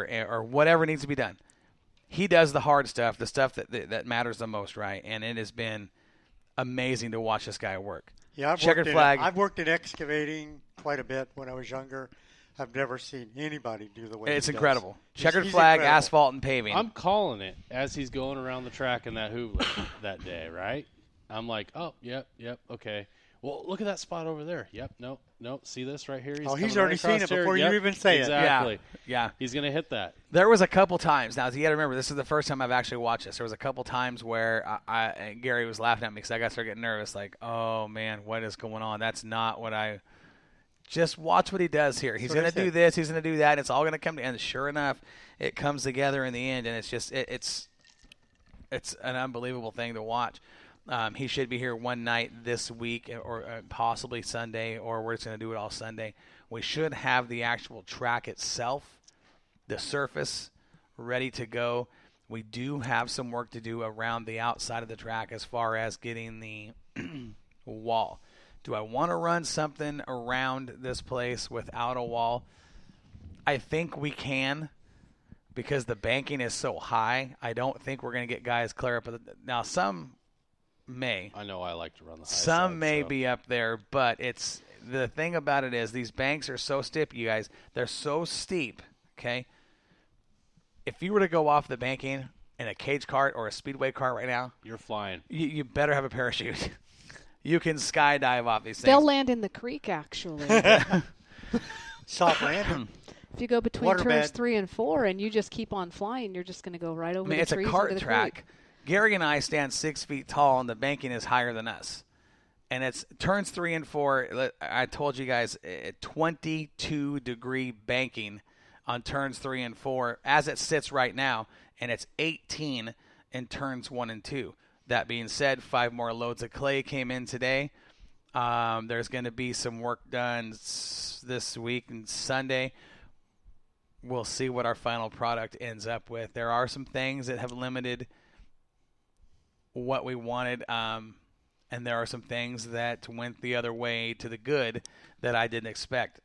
or whatever needs to be done. He does the hard stuff, the stuff that matters the most, right? And it has been amazing to watch this guy work. Yeah, I've worked in excavating quite a bit when I was younger. I've never seen anybody do the way it's he incredible. does. Checkered He's flag, incredible. asphalt, and paving. I'm calling it as he's going around the track in that Hoover that day, right? I'm like, oh, yep, okay. Well, look at that spot over there. Yep, nope. See this right here? He's already seen it before you even say it. Exactly. Yeah. He's going to hit that. There was a couple times. Now, you got to remember, this is the first time I've actually watched this. There was a couple times where and Gary was laughing at me because I got to start getting nervous. Like, oh, man, what is going on? That's not what I – just watch what he does here. He's going to do this. He's going to do that. And it's all going to come together. And sure enough, it comes together in the end. And it's just it's an unbelievable thing to watch. He should be here one night this week or possibly Sunday, or we're just going to do it all Sunday. We should have the actual track itself, the surface, ready to go. We do have some work to do around the outside of the track as far as getting the wall. Do I want to run something around this place without a wall? I think we can because the banking is so high. I don't think we're going to get guys clear up. Now, some may. I know I like to run the high Some side, may be up there, but it's the thing about it is these banks are so steep, you guys. They're so steep, okay? If you were to go off the banking in a cage cart or a speedway cart right now, you're flying. You better have a parachute. You can skydive off these things. They'll land in the creek, actually. Soft landing. If you go between Waterbed. turns 3 and 4 and you just keep on flying, you're just going to go right over the trees. It's a cart into the track. creek. Gary and I stand 6 feet tall, and the banking is higher than us. And it's turns 3 and 4. I told you guys, 22-degree banking on turns 3 and 4 as it sits right now, and it's 18 in turns 1 and 2. That being said, 5 more loads of clay came in today. There's going to be some work done this week and Sunday. We'll see what our final product ends up with. There are some things that have limited what we wanted, and there are some things that went the other way to the good that I didn't expect.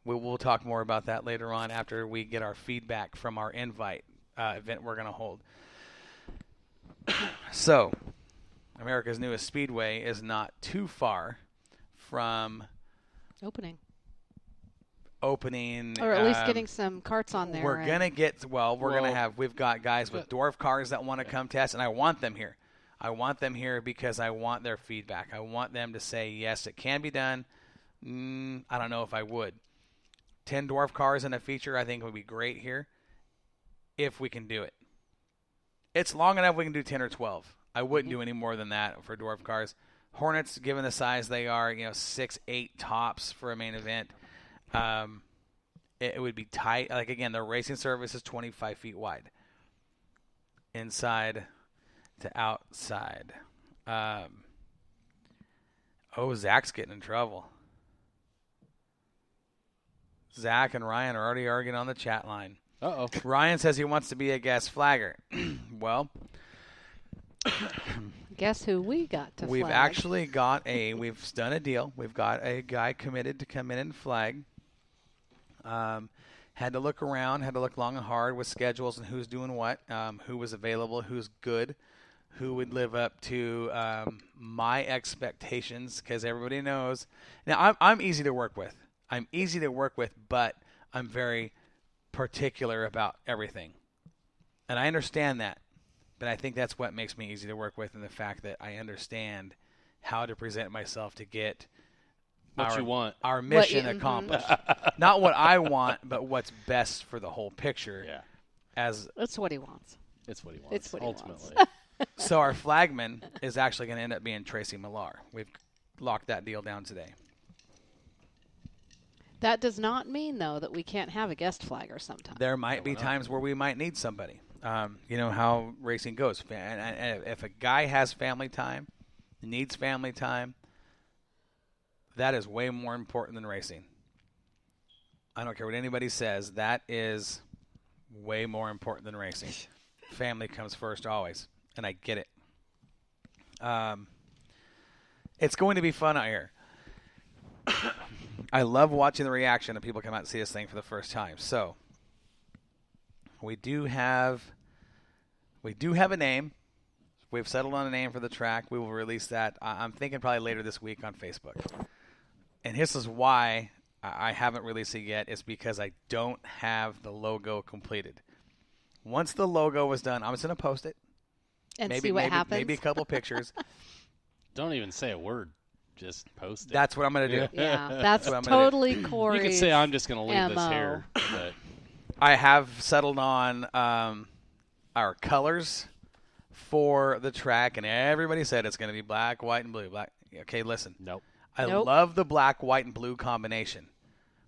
We'll talk more about that later on after we get our feedback from our invite event we're going to hold. So, America's newest speedway is not too far from opening, or at least getting some carts on there. We're gonna get we've got guys with dwarf cars that want to come test, and I want them here. I want them here because I want their feedback. I want them to say, yes, it can be done. I don't know if I would. 10 dwarf cars in a feature I think would be great here if we can do it. It's long enough we can do 10 or 12. I wouldn't do any more than that for dwarf cars. Hornets, given the size they are, 6, 8 tops for a main event. It would be tight. Like, again, the racing surface is 25 feet wide. Inside to outside. Zach's getting in trouble. Zach and Ryan are already arguing on the chat line. Uh-oh. Ryan says he wants to be a guest flagger. Well, guess who we got to we've flag? actually got we've done a deal. We've got a guy committed to come in and flag. Had to look around, had to look long and hard with schedules and who's doing what, who was available, who's good, who would live up to my expectations, because everybody knows. Now, I'm easy to work with. But I'm very particular about everything. And I understand that. But I think that's what makes me easy to work with, and the fact that I understand how to present myself to get our mission accomplished. Not what I want, but what's best for the whole picture. Yeah. That's what he wants. It's what he wants. It's what ultimately. He wants. So our flagman is actually going to end up being Tracy Millar. We've locked that deal down today. That does not mean, though, that we can't have a guest flagger sometime. There might be times where we might need somebody. You know how racing goes. And if a guy has family time, needs family time, that is way more important than racing. I don't care what anybody says. That is way more important than racing. Family comes first always, and I get it. It's going to be fun out here. I love watching the reaction of people come out and see this thing for the first time. So We do have a name. We've settled on a name for the track. We will release that. I'm thinking probably later this week on Facebook. And this is why I haven't released it yet. It's because I don't have the logo completed. Once the logo is done, I'm just going to post it. And see what happens. Maybe a couple pictures. Don't even say a word. Just post it. That's what I'm going to do. Yeah, that's what I'm gonna totally Corey's. You could say I'm just going to leave this MO. here. But I have settled on our colors for the track, and everybody said it's going to be black, white, and blue. Black. Okay, listen. nope. I Nope. love the black, white, and blue combination,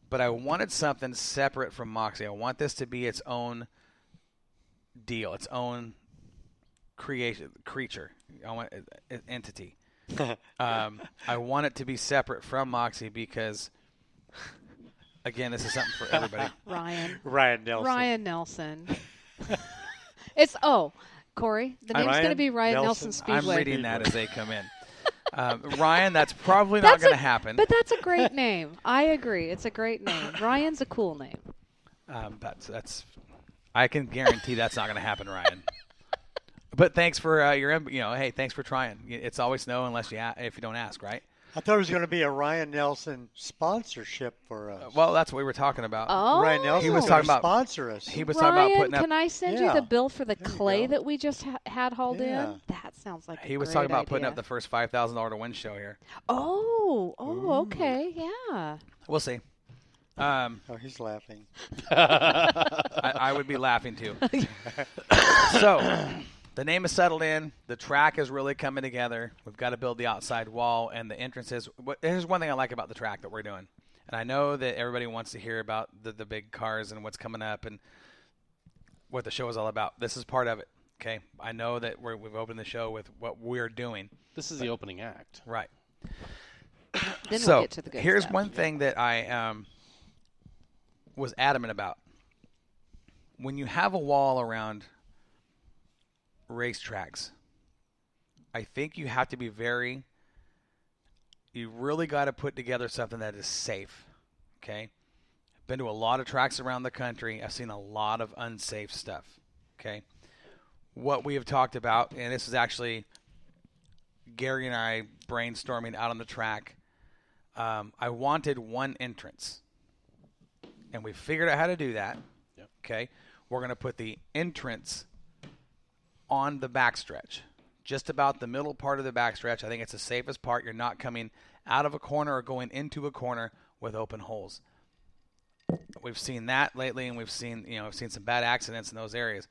but I wanted something separate from Moxie. I want this to be its own deal, its own creature. I want entity. I want it to be separate from Moxie because, again, this is something for everybody. Ryan Nelson. Ryan Nelson. Corey. The name's going to be Ryan Nelson Speedway. I'm reading that as they come in. Ryan, that's probably not going to happen. But that's a great name. I agree. It's a great name. Ryan's a cool name. That's. I can guarantee that's not going to happen, Ryan. But thanks for hey, thanks for trying. It's always no unless if you don't ask, right? I thought it was going to be a Ryan Nelson sponsorship for us. Well, that's what we were talking about. Oh. Ryan Nelson He was was talking going to about- sponsor us. He was talking about Ryan, putting up. can I send you Yeah. the bill for the There you clay go. that we just had hauled Yeah. in? That sounds like He a was great talking about putting idea. up the first $5,000 to win show here. Okay, yeah. We'll see. Oh, he's laughing. I would be laughing too. So, the name is settled in. The track is really coming together. We've got to build the outside wall and the entrances. Here's one thing I like about the track that we're doing. And I know that everybody wants to hear about the big cars and what's coming up and what the show is all about. This is part of it. Okay, I know that we've opened the show with what we're doing. This is the opening act. Right. Then So we'll get to the good here's stuff. one thing that I was adamant about. When you have a wall around racetracks, I think you have to be you really got to put together something that is safe. Okay? I've been to a lot of tracks around the country. I've seen a lot of unsafe stuff. Okay? What we have talked about, and this is actually Gary and I brainstorming out on the track. I wanted one entrance, and we figured out how to do that. Yep. Okay, we're going to put the entrance on the backstretch, just about the middle part of the backstretch. I think it's the safest part. You're not coming out of a corner or going into a corner with open holes. We've seen that lately, and we've seen some bad accidents in those areas.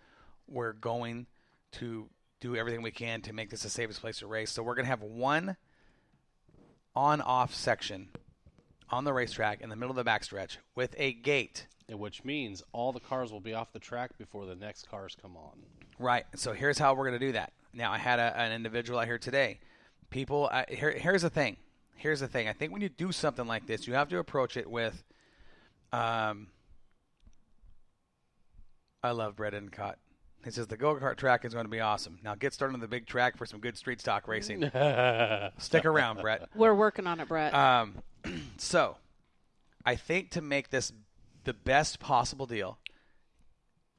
We're going to do everything we can to make this the safest place to race. So we're going to have one on-off section on the racetrack in the middle of the backstretch with a gate. Which means all the cars will be off the track before the next cars come on. Right. So here's how we're going to do that. Now, I had an individual out here today. People, here's the thing. Here's the thing. I think when you do something like this, you have to approach it with, I love Brett Endicott. He says the go-kart track is going to be awesome. Now get started on the big track for some good street stock racing. Stick around, Brett. We're working on it, Brett. So, I think to make this the best possible deal,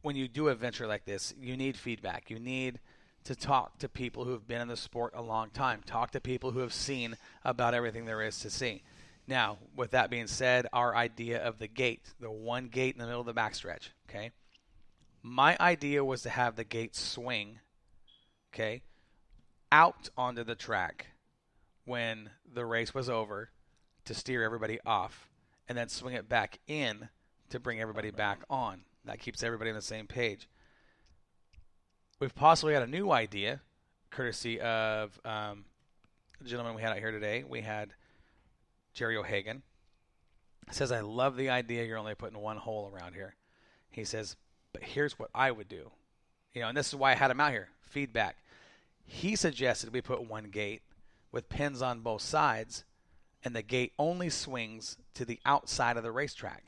when you do a venture like this, you need feedback. You need to talk to people who have been in the sport a long time. Talk to people who have seen about everything there is to see. Now, with that being said, our idea of the gate, the one gate in the middle of the backstretch, okay? My idea was to have the gate swing, okay, out onto the track when the race was over to steer everybody off, and then swing it back in to bring everybody back on. That keeps everybody on the same page. We've possibly got a new idea, courtesy of the gentleman we had out here today. We had Jerry O'Hagan. Says, I love the idea you're only putting one hole around here. He says, but here's what I would do. And this is why I had him out here. Feedback. He suggested we put one gate with pins on both sides, and the gate only swings to the outside of the racetrack.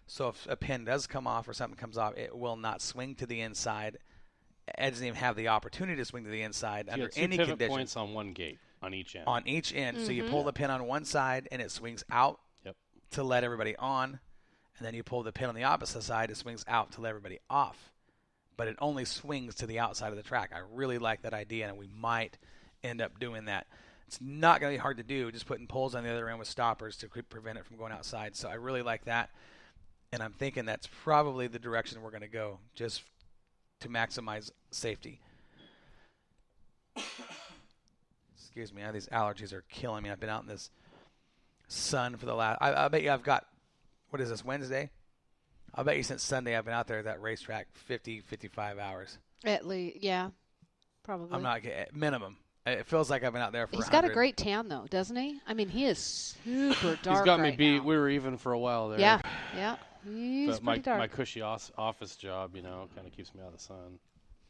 So if a pin does come off or something comes off, it will not swing to the inside. It doesn't even have the opportunity to swing to the inside under any pivot condition. points on one gate on each end. On each end. So you pull the pin on one side, and it swings out to let everybody on. And then you pull the pin on the opposite side, it swings out to let everybody off. but it only swings to the outside of the track. I really like that idea, and we might end up doing that. It's not going to be hard to do, just putting poles on the other end with stoppers to prevent it from going outside. So I really like that, and I'm thinking that's probably the direction we're going to go, just to maximize safety. Excuse me, these allergies are killing me. I've been out in this sun for the last, I bet you I've got, what is this, Wednesday? I'll bet you since Sunday I've been out there at that racetrack 50, 55 hours. At least, yeah, probably. I'm not at minimum. It feels like I've been out there for He's 100. got a great tan, though, doesn't he? I mean, he is super dark. He's got me right beat. now. We were even for a while there. Yeah. He's But pretty dark. my cushy office job, kind of keeps me out of the sun.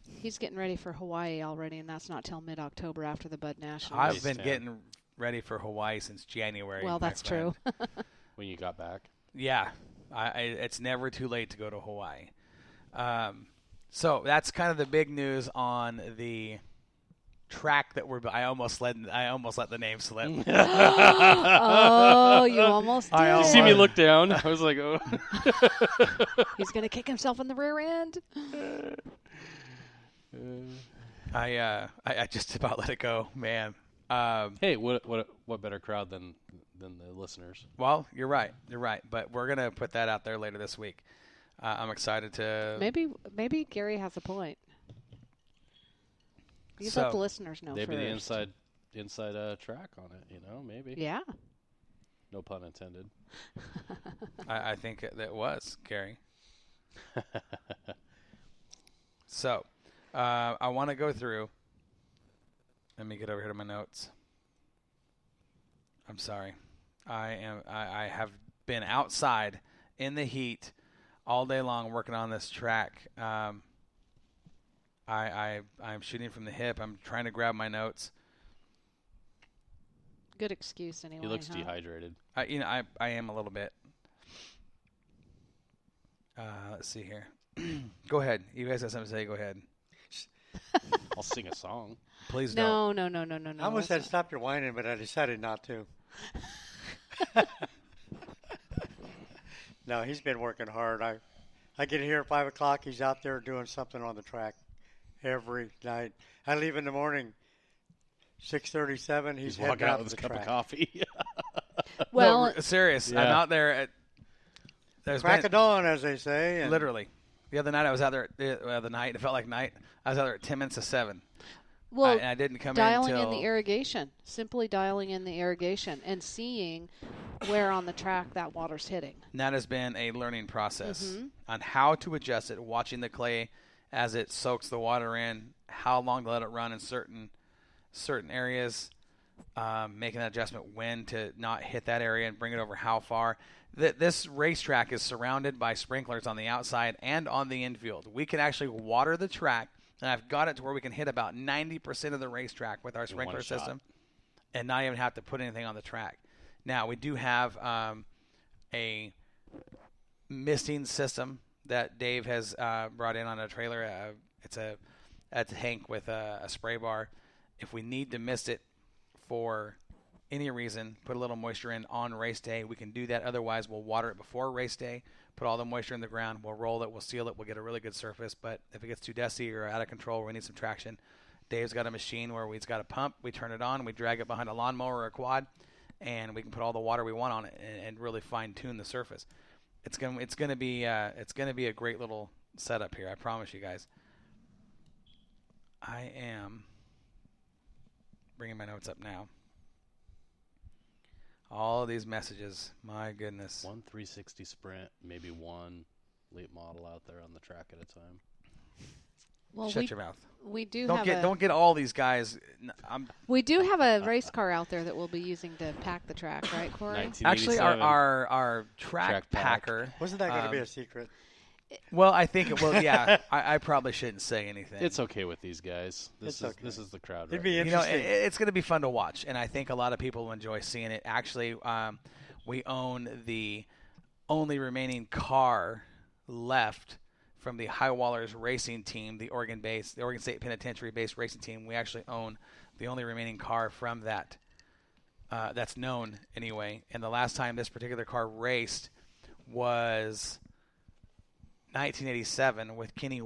He's getting ready for Hawaii already, and that's not till mid-October after the Bud Nationals. I've been getting ready for Hawaii since January. Well, my that's friend. true. When you got back. Yeah. It's never too late to go to Hawaii. So that's kind of the big news on the track that I almost let the name slip. Oh, you almost did. You see me look down. I was like, oh. He's going to kick himself in the rear end. I just about let it go, man. Hey, what better crowd than the listeners? Well, you're right. But we're gonna put that out there later this week. I'm excited to. Maybe Gary has a point. You let the listeners know maybe first. the inside track on it. Maybe. Yeah. No pun intended. I think that was Gary. So, I want to go through. Let me get over here to my notes. I'm sorry. I have been outside in the heat all day long working on this track. I'm shooting from the hip. I'm trying to grab my notes. Good excuse anyway. He looks dehydrated. I am a little bit. Let's see here. Go ahead. You guys have something to say. Go ahead. I'll sing a song. Please don't. No. I almost said stop your whining, but I decided not to. No, he's been working hard. I get here at 5 o'clock. He's out there doing something on the track every night. I leave in the morning, 6:37. He's walking heading out out with his to the cup of track. coffee. Well, no, serious. Yeah. I'm out there at. Crack of dawn, as they say. And literally. The other night I was out there. The night it felt like night. I was out there at 10 minutes to 7. well, and I didn't come dialing in in until the irrigation, simply dialing in the irrigation and seeing where on the track that water's hitting. And that has been a learning process Mm-hmm. on how to adjust it, watching the clay as it soaks the water in, how long to let it run in certain areas, making that adjustment when to not hit that area and bring it over how far. This racetrack is surrounded by sprinklers on the outside and on the infield. We can actually water the track, and I've got it to where we can hit about 90% of the racetrack with our sprinkler one shot. system and not even have to put anything on the track. Now, we do have a misting system that Dave has brought in on a trailer. It's a tank with a spray bar. If we need to mist it for any reason, put a little moisture in on race day, we can do that. Otherwise, we'll water it before race day, put all the moisture in the ground, we'll roll it, we'll seal it, we'll get a really good surface. But if it gets too dusty or out of control, or we need some traction, Dave's got a machine where we've got a pump, we turn it on, we drag it behind a lawnmower or a quad, and we can put all the water we want on it and really fine tune the surface. It's gonna be a great little setup here. I promise you guys. I am bringing my notes up now. All of these messages, my goodness. One 360 sprint, maybe one late model out there on the track at a time. Well, Shut your mouth. We do Don't get all these guys. We do have a race car out there that we'll be using to pack the track, right, Corey? 1987. Actually, our track Track pack. packer. wasn't that going to be a secret? Well, I think it will. Yeah, I probably shouldn't say anything. It's okay with these guys. This It's okay. This is the crowd. It'd right be here. interesting. it's going to be fun to watch, and I think a lot of people will enjoy seeing it. Actually, we own the only remaining car left from the High Wallers racing team, the Oregon State Penitentiary-based racing team. We actually own the only remaining car from that. That's known anyway. And the last time this particular car raced was 1987 with Kenny